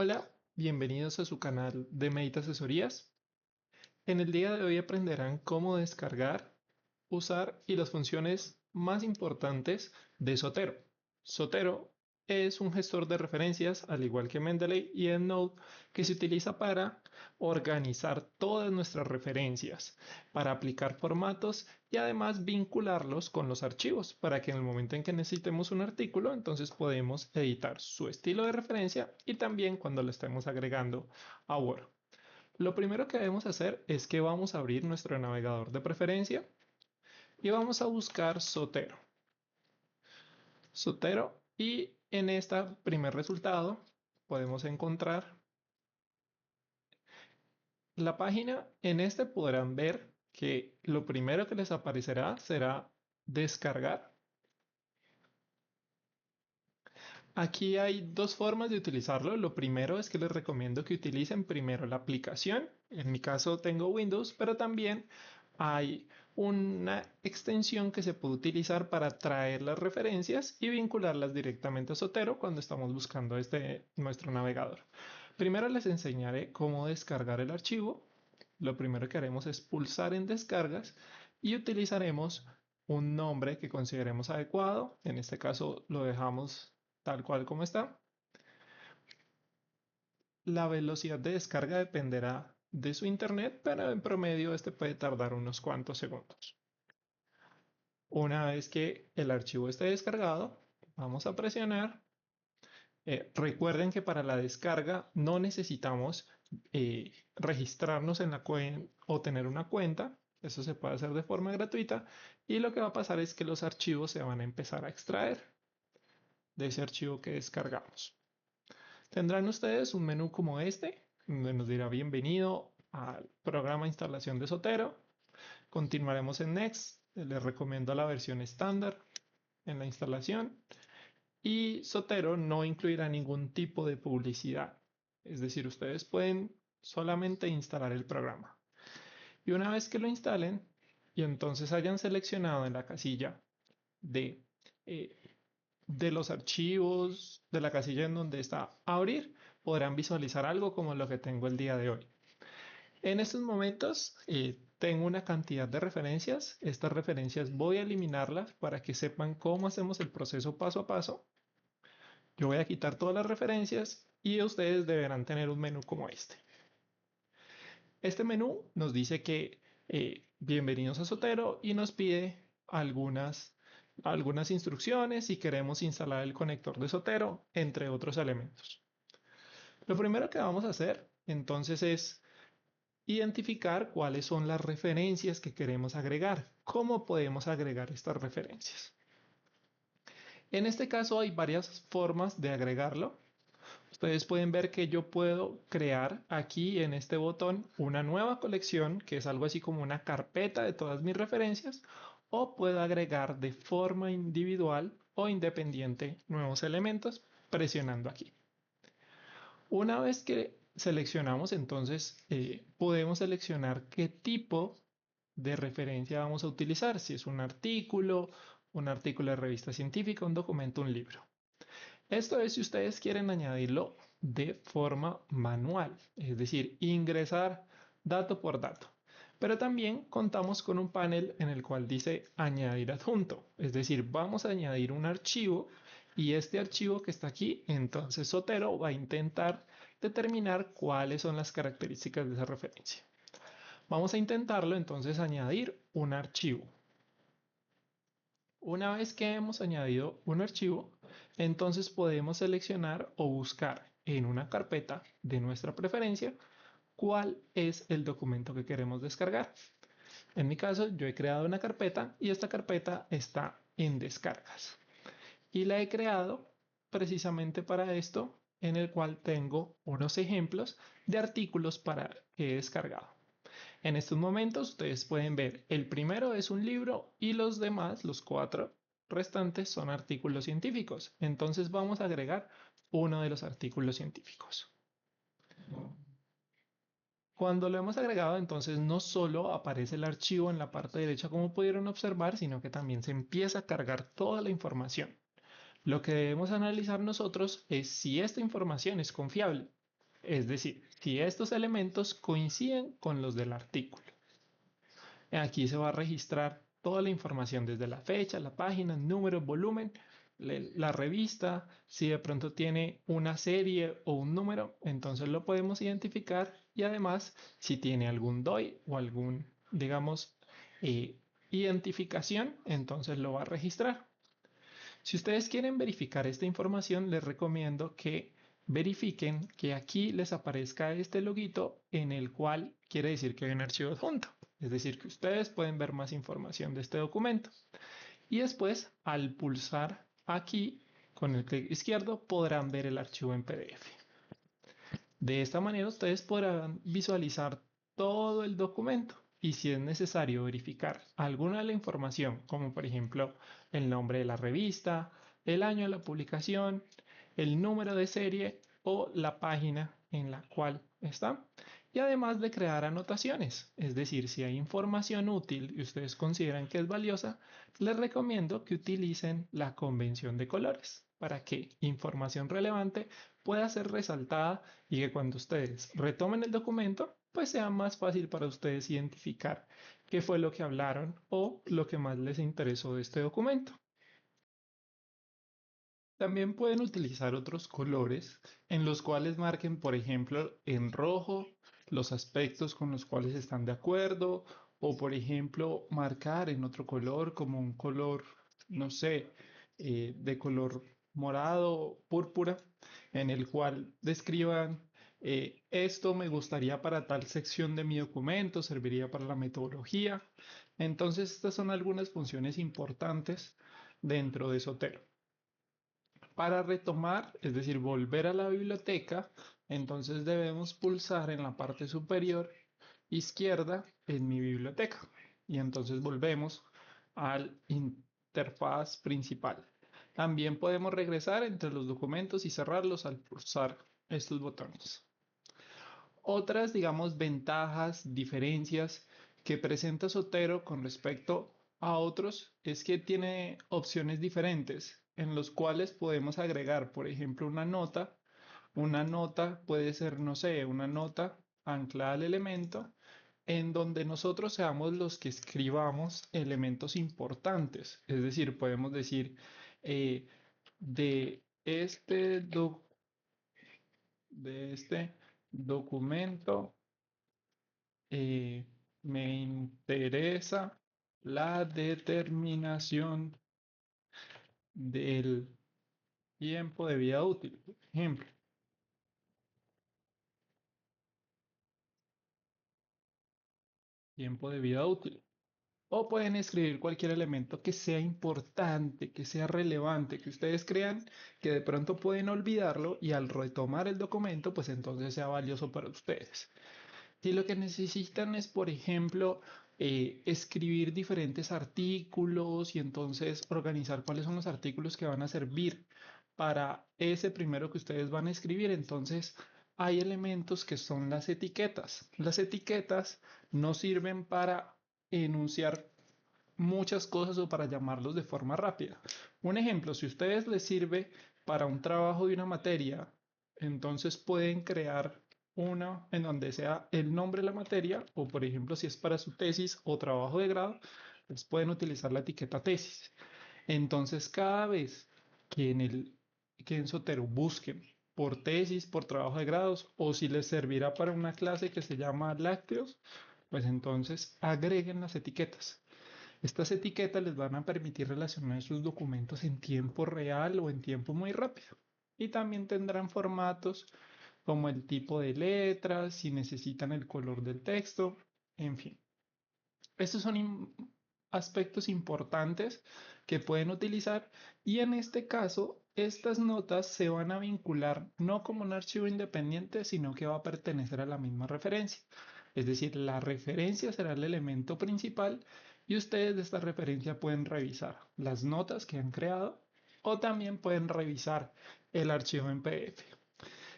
Hola, bienvenidos a su canal de Medita Asesorías. En el día de hoy aprenderán cómo descargar, usar y las funciones más importantes de Zotero. Zotero es un gestor de referencias, al igual que Mendeley y EndNote, que se utiliza para organizar todas nuestras referencias, para aplicar formatos y además vincularlos con los archivos, para que en el momento en que necesitemos un artículo, entonces podemos editar su estilo de referencia y también cuando lo estemos agregando a Word. Lo primero que debemos hacer es que vamos a abrir nuestro navegador de preferencia y vamos a buscar Zotero. Zotero, y en este primer resultado podemos encontrar la página. En este podrán ver que lo primero que les aparecerá será descargar. Aquí hay dos formas de utilizarlo. Lo primero es que les recomiendo que utilicen primero la aplicación. En mi caso tengo Windows, pero también hay una extensión que se puede utilizar para traer las referencias y vincularlas directamente a Zotero cuando estamos buscando nuestro navegador. Primero les enseñaré cómo descargar el archivo. Lo primero que haremos es pulsar en descargas y utilizaremos un nombre que consideremos adecuado. En este caso lo dejamos tal cual como está. La velocidad de descarga dependerá de su internet, pero en promedio este puede tardar unos cuantos segundos. Una vez que el archivo esté descargado, vamos a presionar. Recuerden que para la descarga no necesitamos registrarnos en la cuenta o tener una cuenta. Eso se puede hacer de forma gratuita y lo que va a pasar es que los archivos se van a empezar a extraer de ese archivo que descargamos. Tendrán ustedes un menú como este, donde nos dirá bienvenido al programa de instalación de Zotero. Continuaremos en Next. Les recomiendo la versión estándar en la instalación. Y Zotero no incluirá ningún tipo de publicidad. Es decir, ustedes pueden solamente instalar el programa. Y una vez que lo instalen y entonces hayan seleccionado en la casilla de, eh, de los archivos, de la casilla en donde está abrir, podrán visualizar algo como lo que tengo el día de hoy. En estos momentos tengo una cantidad de referencias. Estas referencias voy a eliminarlas para que sepan cómo hacemos el proceso paso a paso. Yo voy a quitar todas las referencias y ustedes deberán tener un menú como este. Este menú nos dice que bienvenidos a Zotero y nos pide algunas instrucciones si queremos instalar el conector de Zotero, entre otros elementos. Lo primero que vamos a hacer entonces es identificar cuáles son las referencias que queremos agregar. ¿Cómo podemos agregar estas referencias? En este caso hay varias formas de agregarlo. Ustedes pueden ver que yo puedo crear aquí en este botón una nueva colección, que es algo así como una carpeta de todas mis referencias, o puedo agregar de forma individual o independiente nuevos elementos presionando aquí. Una vez que seleccionamos, entonces podemos seleccionar qué tipo de referencia vamos a utilizar, si es un artículo de revista científica, un documento, un libro. Esto es si ustedes quieren añadirlo de forma manual, es decir, ingresar dato por dato. Pero también contamos con un panel en el cual dice añadir adjunto, es decir, vamos a añadir un archivo y este archivo que está aquí, entonces Zotero va a intentar determinar cuáles son las características de esa referencia. Vamos a intentarlo entonces añadir un archivo. Una vez que hemos añadido un archivo, entonces podemos seleccionar o buscar en una carpeta de nuestra preferencia cuál es el documento que queremos descargar. En mi caso, yo he creado una carpeta y esta carpeta está en descargas. Y la he creado precisamente para esto, en el cual tengo unos ejemplos de artículos para que he descargado. En estos momentos ustedes pueden ver, el primero es un libro y los demás, los cuatro restantes, son artículos científicos. Entonces vamos a agregar uno de los artículos científicos. Cuando lo hemos agregado, entonces no solo aparece el archivo en la parte derecha como pudieron observar, sino que también se empieza a cargar toda la información. Lo que debemos analizar nosotros es si esta información es confiable. Es decir, si estos elementos coinciden con los del artículo. Aquí se va a registrar toda la información desde la fecha, la página, el número, volumen, la revista. Si de pronto tiene una serie o un número, entonces lo podemos identificar. Y además, si tiene algún DOI o algún, digamos, eh, identificación, entonces lo va a registrar. Si ustedes quieren verificar esta información, les recomiendo que verifiquen que aquí les aparezca este loguito en el cual quiere decir que hay un archivo adjunto. Es decir, que ustedes pueden ver más información de este documento. Y después, al pulsar aquí con el clic izquierdo, podrán ver el archivo en PDF. De esta manera, ustedes podrán visualizar todo el documento. Y si es necesario verificar alguna de la información, como por ejemplo el nombre de la revista, el año de la publicación, el número de serie o la página en la cual está. Y además de crear anotaciones, es decir, si hay información útil y ustedes consideran que es valiosa, les recomiendo que utilicen la convención de colores para que información relevante pueda ser resaltada y que cuando ustedes retomen el documento, pues sea más fácil para ustedes identificar qué fue lo que hablaron o lo que más les interesó de este documento. También pueden utilizar otros colores en los cuales marquen, por ejemplo, en rojo los aspectos con los cuales están de acuerdo o, por ejemplo, marcar en otro color como un color, no sé, de color morado, púrpura, en el cual describan esto me gustaría para tal sección de mi documento, serviría para la metodología. Entonces, estas son algunas funciones importantes dentro de Zotero. Para retomar, es decir, volver a la biblioteca, entonces debemos pulsar en la parte superior izquierda en mi biblioteca. Y entonces volvemos al interfaz principal. También podemos regresar entre los documentos y cerrarlos al pulsar estos botones. Otras, digamos, ventajas, diferencias que presenta Zotero con respecto a otros es que tiene opciones diferentes en los cuales podemos agregar, por ejemplo, una nota. Una nota puede ser, no sé, una nota anclada al elemento en donde nosotros seamos los que escribamos elementos importantes. Es decir, podemos decir eh, de este, de este documento me interesa la determinación del tiempo de vida útil, por ejemplo, tiempo de vida útil. O pueden escribir cualquier elemento que sea importante, que sea relevante, que ustedes crean que de pronto pueden olvidarlo y al retomar el documento, pues entonces sea valioso para ustedes. Si lo que necesitan es, por ejemplo, escribir diferentes artículos y entonces organizar cuáles son los artículos que van a servir para ese primero que ustedes van a escribir, entonces hay elementos que son las etiquetas. Las etiquetas no sirven para enunciar muchas cosas o para llamarlos de forma rápida. Un ejemplo, si a ustedes les sirve para un trabajo de una materia, entonces pueden crear una en donde sea el nombre de la materia o por ejemplo si es para su tesis o trabajo de grado, pues pueden utilizar la etiqueta tesis. Entonces cada vez que en Sotero busquen por tesis, por trabajo de grados o si les servirá para una clase que se llama lácteos, pues entonces agreguen las etiquetas. Estas etiquetas les van a permitir relacionar sus documentos en tiempo real o en tiempo muy rápido. Y también tendrán formatos como el tipo de letras, si necesitan el color del texto, en fin. Estos son aspectos importantes que pueden utilizar y en este caso estas notas se van a vincular no como un archivo independiente, sino que va a pertenecer a la misma referencia. Es decir, la referencia será el elemento principal y ustedes de esta referencia pueden revisar las notas que han creado o también pueden revisar el archivo en PDF.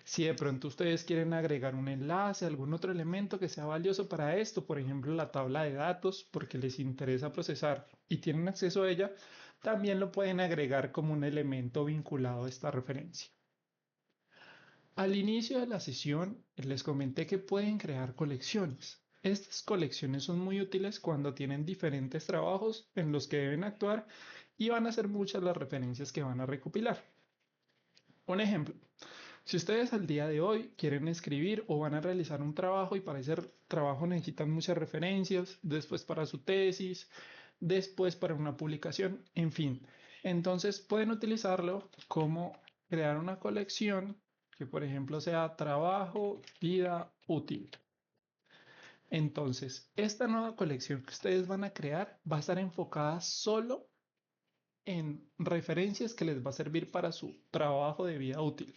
Si de pronto ustedes quieren agregar un enlace, algún otro elemento que sea valioso para esto, por ejemplo la tabla de datos, porque les interesa procesar y tienen acceso a ella, también lo pueden agregar como un elemento vinculado a esta referencia. Al inicio de la sesión les comenté que pueden crear colecciones. Estas colecciones son muy útiles cuando tienen diferentes trabajos en los que deben actuar y van a ser muchas las referencias que van a recopilar. Un ejemplo, si ustedes al día de hoy quieren escribir o van a realizar un trabajo y para ese trabajo necesitan muchas referencias, después para su tesis, después para una publicación, en fin. Entonces pueden utilizarlo como crear una colección que por ejemplo sea trabajo, vida útil. Entonces, esta nueva colección que ustedes van a crear va a estar enfocada solo en referencias que les va a servir para su trabajo de vida útil.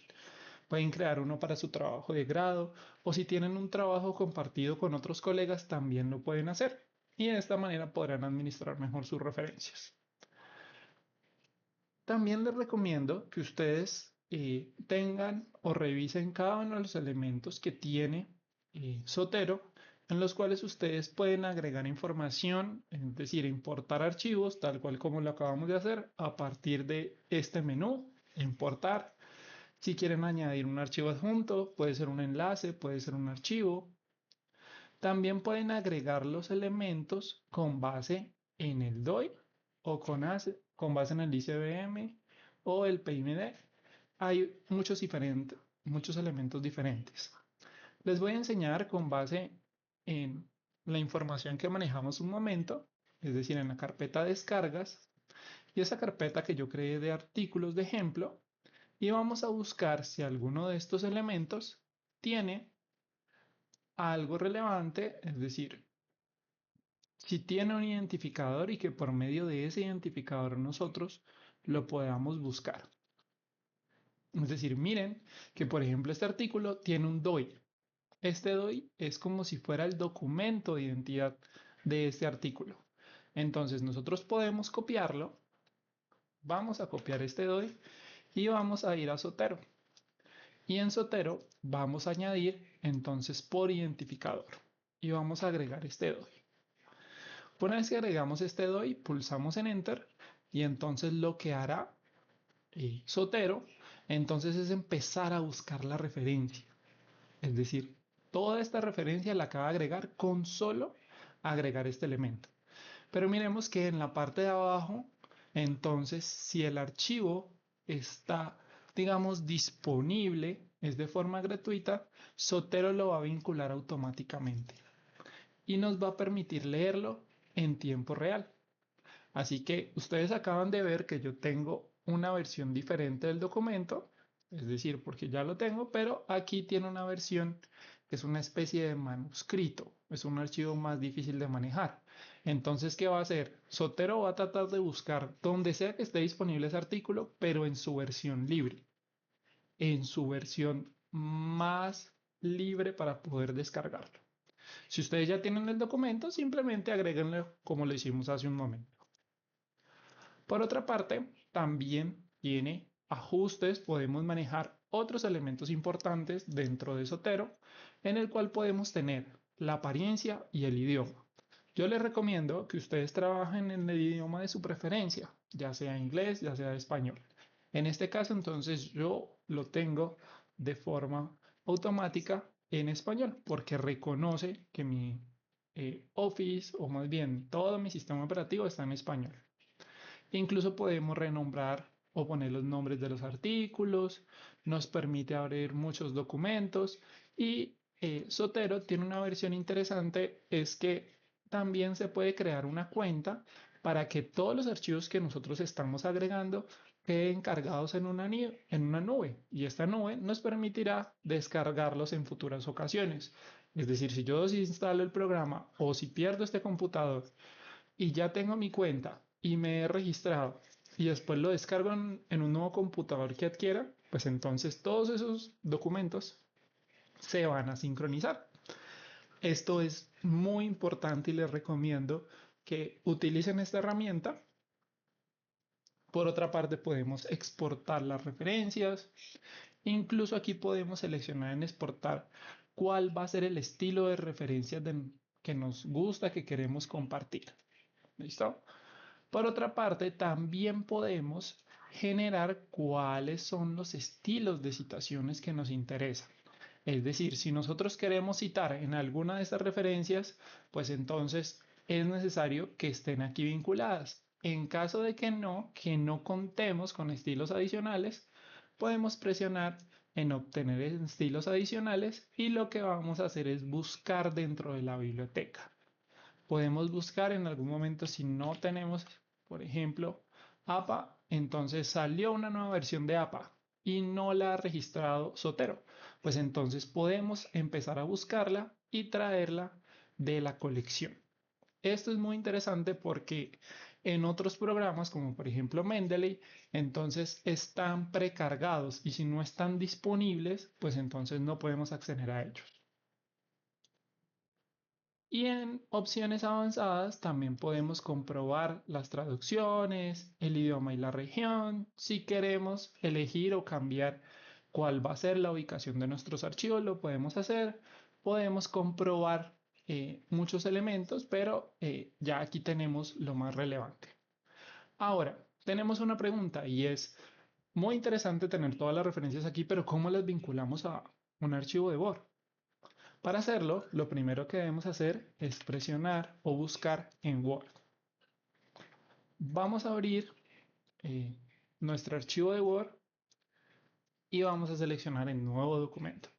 Pueden crear uno para su trabajo de grado o si tienen un trabajo compartido con otros colegas también lo pueden hacer y de esta manera podrán administrar mejor sus referencias. También les recomiendo que ustedes tengan o revisen cada uno de los elementos que tiene Zotero, en los cuales ustedes pueden agregar información, es decir, importar archivos, tal cual como lo acabamos de hacer, a partir de este menú, importar. Si quieren añadir un archivo adjunto, puede ser un enlace, puede ser un archivo. También pueden agregar los elementos con base en el DOI o con base en el ICBM o el PIMD. Hay muchos elementos diferentes. Les voy a enseñar con base en la información que manejamos un momento, es decir, en la carpeta descargas y esa carpeta que yo creé de artículos de ejemplo y vamos a buscar si alguno de estos elementos tiene algo relevante, es decir, si tiene un identificador y que por medio de ese identificador nosotros lo podamos buscar. Es decir, miren que por ejemplo este artículo tiene un DOI. Este DOI es como si fuera el documento de identidad de este artículo. Entonces nosotros podemos copiarlo, vamos a copiar este DOI y vamos a ir a Zotero. Y en Zotero vamos a añadir entonces por identificador y vamos a agregar este DOI. Una vez que agregamos este DOI, pulsamos en Enter y entonces lo que hará Zotero entonces es empezar a buscar la referencia. Es decir, toda esta referencia la acaba de agregar con solo agregar este elemento. Pero miremos que en la parte de abajo, entonces, si el archivo está, digamos, disponible, es de forma gratuita, Zotero lo va a vincular automáticamente y nos va a permitir leerlo en tiempo real. Así que ustedes acaban de ver que yo tengo una versión diferente del documento, es decir, porque ya lo tengo, pero aquí tiene una versión que es una especie de manuscrito, es un archivo más difícil de manejar. Entonces, ¿qué va a hacer? Zotero va a tratar de buscar donde sea que esté disponible ese artículo, pero en su versión libre, en su versión más libre para poder descargarlo. Si ustedes ya tienen el documento, simplemente agréguenlo como lo hicimos hace un momento. Por otra parte, también tiene ajustes, podemos manejar otros elementos importantes dentro de Zotero, en el cual podemos tener la apariencia y el idioma. Yo les recomiendo que ustedes trabajen en el idioma de su preferencia, ya sea inglés, ya sea español. En este caso, entonces, yo lo tengo de forma automática en español, porque reconoce que mi Office, o más bien todo mi sistema operativo está en español. Incluso podemos renombrar o poner los nombres de los artículos, nos permite abrir muchos documentos y Zotero tiene una versión interesante, es que también se puede crear una cuenta para que todos los archivos que nosotros estamos agregando queden cargados en una nube y esta nube nos permitirá descargarlos en futuras ocasiones. Es decir, si yo desinstalo el programa o si pierdo este computador y ya tengo mi cuenta y me he registrado y después lo descargo en un nuevo computador que adquiera, pues entonces todos esos documentos se van a sincronizar. Esto es muy importante y les recomiendo que utilicen esta herramienta. Por otra parte, podemos exportar las referencias. Incluso aquí podemos seleccionar en exportar cuál va a ser el estilo de referencias que nos gusta, que queremos compartir. ¿Listo? Por otra parte, también podemos generar cuáles son los estilos de citaciones que nos interesan. Es decir, si nosotros queremos citar en alguna de estas referencias, pues entonces es necesario que estén aquí vinculadas. En caso de que no contemos con estilos adicionales, podemos presionar en obtener estilos adicionales y lo que vamos a hacer es buscar dentro de la biblioteca. Podemos buscar en algún momento si no tenemos, por ejemplo, APA, entonces salió una nueva versión de APA y no la ha registrado Zotero. Pues entonces podemos empezar a buscarla y traerla de la colección. Esto es muy interesante porque en otros programas, como por ejemplo Mendeley, entonces están precargados y si no están disponibles, pues entonces no podemos acceder a ellos. Y en opciones avanzadas también podemos comprobar las traducciones, el idioma y la región. Si queremos elegir o cambiar cuál va a ser la ubicación de nuestros archivos, lo podemos hacer. Podemos comprobar muchos elementos, pero ya aquí tenemos lo más relevante. Ahora, tenemos una pregunta y es muy interesante tener todas las referencias aquí, pero ¿cómo las vinculamos a un archivo de Word? Para hacerlo, lo primero que debemos hacer es presionar o buscar en Word. Vamos a abrir eh, nuestro archivo de Word y vamos a seleccionar el nuevo documento.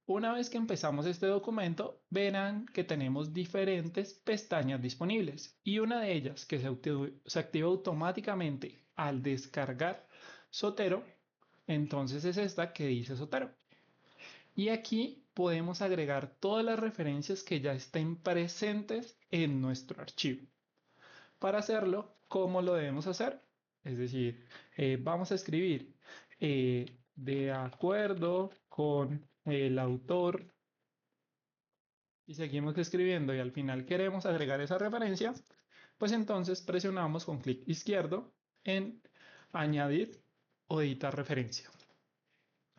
Una vez que empezamos este documento, verán que tenemos diferentes pestañas disponibles y una de ellas que se activa automáticamente al descargar Zotero, entonces es esta que dice Zotero. Y aquí podemos agregar todas las referencias que ya estén presentes en nuestro archivo. Para hacerlo, ¿cómo lo debemos hacer? Es decir, vamos a escribir de acuerdo con el autor y seguimos escribiendo y al final queremos agregar esa referencia, pues entonces presionamos con clic izquierdo en añadir o editar referencia.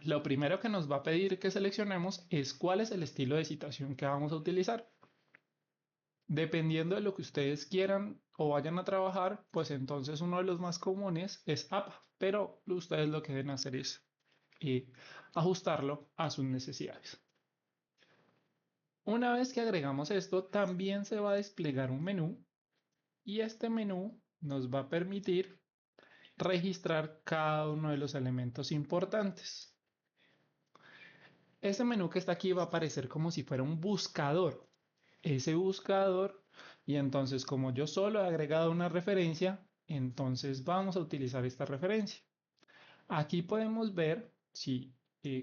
Lo primero que nos va a pedir que seleccionemos es cuál es el estilo de citación que vamos a utilizar. Dependiendo de lo que ustedes quieran o vayan a trabajar, pues entonces uno de los más comunes es APA, pero ustedes lo que deben hacer es ajustarlo a sus necesidades. Una vez que agregamos esto, también se va a desplegar un menú y este menú nos va a permitir registrar cada uno de los elementos importantes. Ese menú que está aquí va a aparecer como si fuera un buscador. Ese buscador, y entonces como yo solo he agregado una referencia, entonces vamos a utilizar esta referencia. Aquí podemos ver si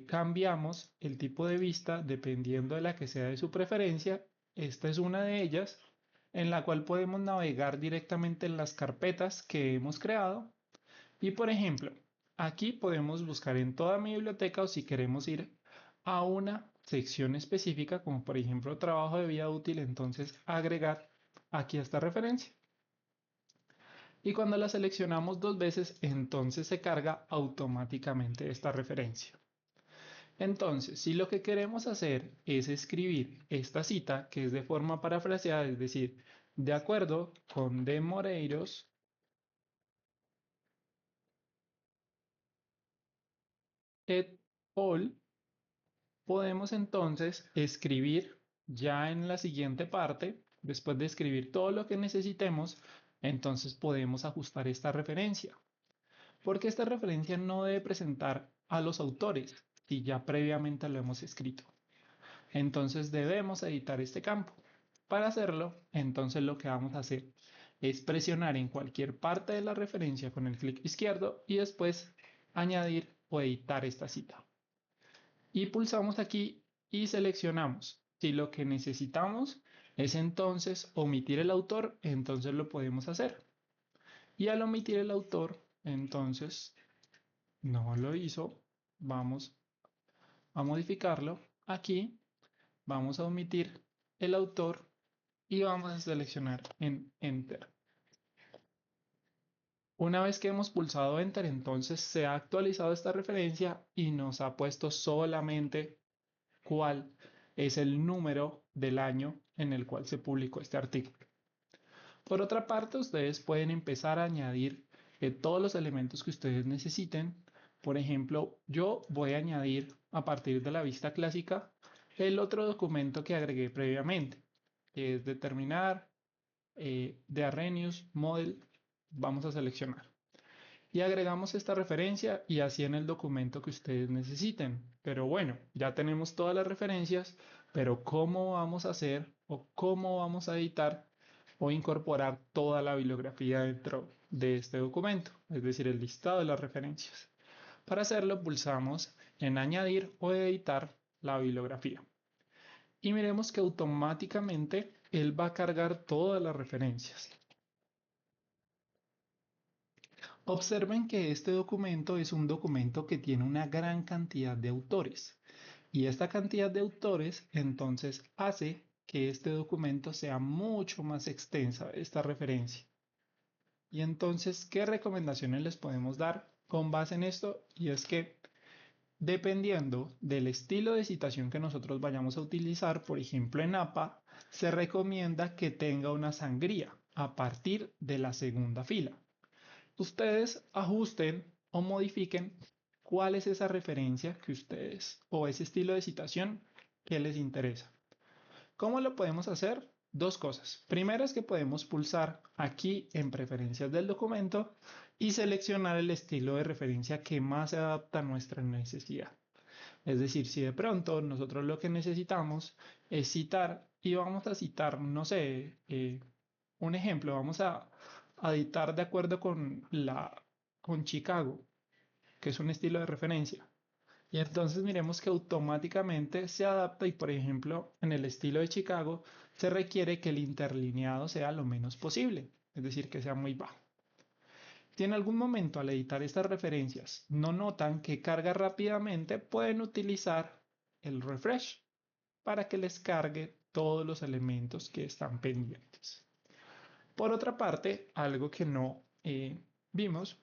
cambiamos el tipo de vista dependiendo de la que sea de su preferencia. Esta es una de ellas en la cual podemos navegar directamente en las carpetas que hemos creado. Y por ejemplo, aquí podemos buscar en toda mi biblioteca o si queremos ir a una sección específica, como por ejemplo trabajo de vida útil, entonces agregar aquí esta referencia. Y cuando la seleccionamos dos veces, entonces se carga automáticamente esta referencia. Entonces, si lo que queremos hacer es escribir esta cita, que es de forma parafraseada, es decir, de acuerdo con De Moreiros et al., podemos entonces escribir ya en la siguiente parte, después de escribir todo lo que necesitemos, entonces podemos ajustar esta referencia. Porque esta referencia no debe presentar a los autores si ya previamente lo hemos escrito. Entonces debemos editar este campo. Para hacerlo, entonces lo que vamos a hacer es presionar en cualquier parte de la referencia con el clic izquierdo y después añadir o editar esta cita. Y pulsamos aquí y seleccionamos. Si lo que necesitamos es entonces omitir el autor, entonces lo podemos hacer. Y al omitir el autor, entonces no lo hizo, vamos a modificarlo. Aquí vamos a omitir el autor y vamos a seleccionar en Enter. Una vez que hemos pulsado Enter, entonces se ha actualizado esta referencia y nos ha puesto solamente cuál es el número del año en el cual se publicó este artículo. Por otra parte, ustedes pueden empezar a añadir todos los elementos que ustedes necesiten. Por ejemplo, yo voy a añadir a partir de la vista clásica el otro documento que agregué previamente, que es determinar de Arrhenius Model. Vamos a seleccionar y agregamos esta referencia y así en el documento que ustedes necesiten. Pero bueno, ya tenemos todas las referencias, pero ¿cómo vamos a hacer o cómo vamos a editar o incorporar toda la bibliografía dentro de este documento? Es decir, el listado de las referencias. Para hacerlo, pulsamos en añadir o editar la bibliografía. Y miremos que automáticamente él va a cargar todas las referencias. Observen que este documento es un documento que tiene una gran cantidad de autores y esta cantidad de autores entonces hace que este documento sea mucho más extensa, esta referencia. Y entonces, ¿qué recomendaciones les podemos dar con base en esto? Y es que dependiendo del estilo de citación que nosotros vayamos a utilizar, por ejemplo en APA, se recomienda que tenga una sangría a partir de la segunda fila. Ustedes ajusten o modifiquen cuál es esa referencia que ustedes o ese estilo de citación que les interesa. ¿Cómo lo podemos hacer? Dos cosas. Primero es que podemos pulsar aquí en preferencias del documento y seleccionar el estilo de referencia que más se adapta a nuestra necesidad. Es decir, si de pronto nosotros lo que necesitamos es citar y vamos a citar, no sé, un ejemplo, vamos a editar de acuerdo con Chicago, que es un estilo de referencia. Y entonces miremos que automáticamente se adapta y por ejemplo en el estilo de Chicago se requiere que el interlineado sea lo menos posible, es decir, que sea muy bajo. Si en algún momento al editar estas referencias no notan que carga rápidamente, pueden utilizar el refresh para que les cargue todos los elementos que están pendientes. Por otra parte, algo que no vimos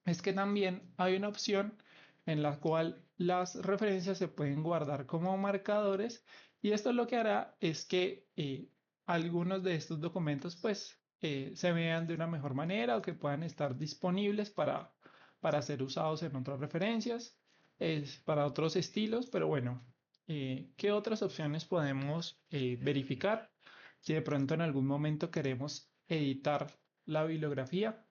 es que también hay una opción en la cual las referencias se pueden guardar como marcadores y esto lo que hará es que algunos de estos documentos pues se vean de una mejor manera o que puedan estar disponibles para ser usados en otras referencias, para otros estilos, pero bueno, ¿qué otras opciones podemos verificar? Si de pronto en algún momento queremos editar la bibliografía,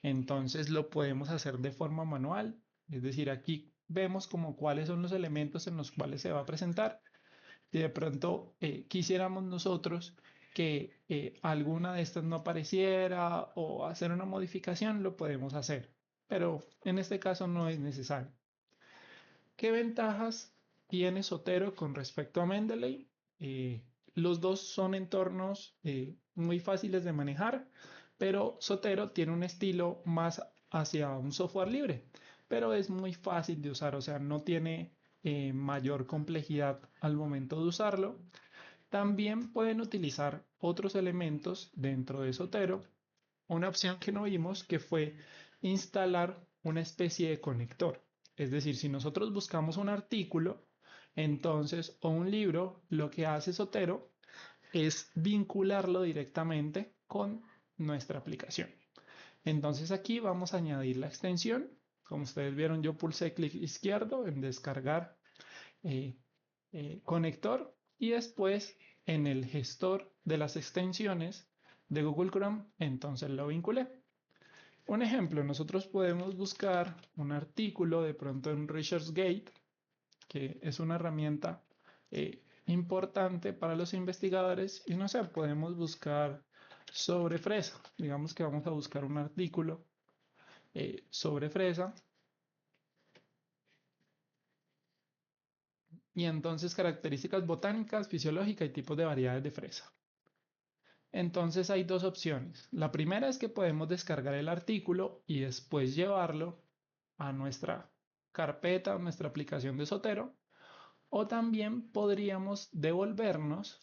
entonces lo podemos hacer de forma manual, es decir, aquí vemos como cuáles son los elementos en los cuales se va a presentar. Si de pronto quisiéramos nosotros que alguna de estas no apareciera o hacer una modificación, lo podemos hacer, pero en este caso no es necesario. ¿Qué ventajas tiene Zotero con respecto a Mendeley? Los dos son entornos muy fáciles de manejar, pero Zotero tiene un estilo más hacia un software libre, pero es muy fácil de usar, o sea, no tiene mayor complejidad al momento de usarlo. También pueden utilizar otros elementos dentro de Zotero. Una opción que no vimos que fue instalar una especie de conector. Es decir, si nosotros buscamos un artículo, entonces, o un libro, lo que hace Zotero es vincularlo directamente con nuestra aplicación. Entonces aquí vamos a añadir la extensión. Como ustedes vieron, yo pulsé clic izquierdo en descargar eh, conector y después en el gestor de las extensiones de Google Chrome, entonces lo vinculé. Un ejemplo, nosotros podemos buscar un artículo de pronto en ResearchGate, que es una herramienta importante para los investigadores, y no sé, podemos buscar sobre fresa. Digamos que vamos a buscar un artículo sobre fresa, y entonces características botánicas, fisiológicas y tipos de variedades de fresa. Entonces hay dos opciones. La primera es que podemos descargar el artículo y después llevarlo a nuestra carpeta, a nuestra aplicación de Zotero. O también podríamos devolvernos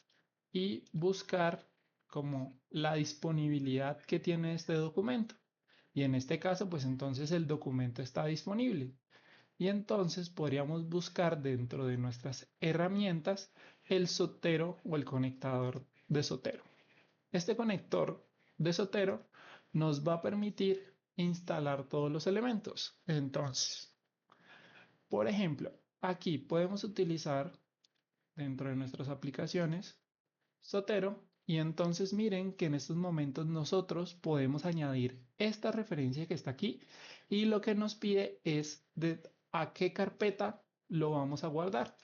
y buscar como la disponibilidad que tiene este documento. Y en este caso, pues entonces el documento está disponible. Y entonces podríamos buscar dentro de nuestras herramientas el Zotero o el conectador de Zotero. Este conector de Zotero nos va a permitir instalar todos los elementos. Entonces, por ejemplo, aquí podemos utilizar dentro de nuestras aplicaciones Zotero y entonces miren que en estos momentos nosotros podemos añadir esta referencia que está aquí y lo que nos pide es de a qué carpeta lo vamos a guardar.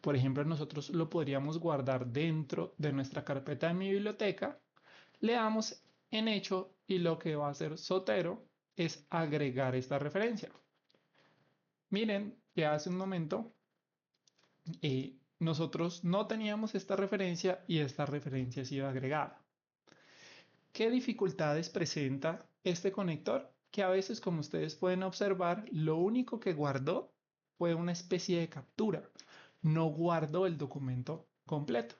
Por ejemplo, nosotros lo podríamos guardar dentro de nuestra carpeta de mi biblioteca. Le damos en hecho y lo que va a hacer Zotero es agregar esta referencia. Miren que hace un momento nosotros no teníamos esta referencia y esta referencia ha sido agregada. ¿Qué dificultades presenta este conector? Que a veces, como ustedes pueden observar, lo único que guardó fue una especie de captura, no guardó el documento completo.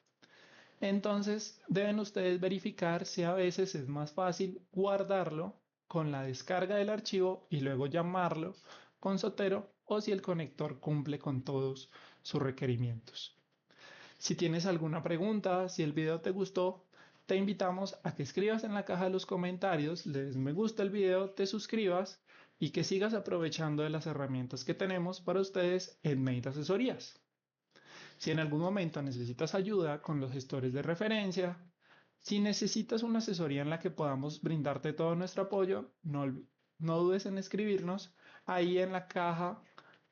Entonces deben ustedes verificar si a veces es más fácil guardarlo con la descarga del archivo y luego llamarlo con Zotero o si el conector cumple con todos sus requerimientos. Si tienes alguna pregunta, si el video te gustó, te invitamos a que escribas en la caja de los comentarios, le des me gusta el video, te suscribas y que sigas aprovechando de las herramientas que tenemos para ustedes en Made Asesorías. Si en algún momento necesitas ayuda con los gestores de referencia, si necesitas una asesoría en la que podamos brindarte todo nuestro apoyo, no dudes en escribirnos. Ahí en la caja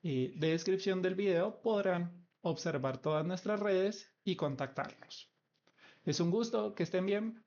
de descripción del video podrán observar todas nuestras redes y contactarnos. Es un gusto, que estén bien.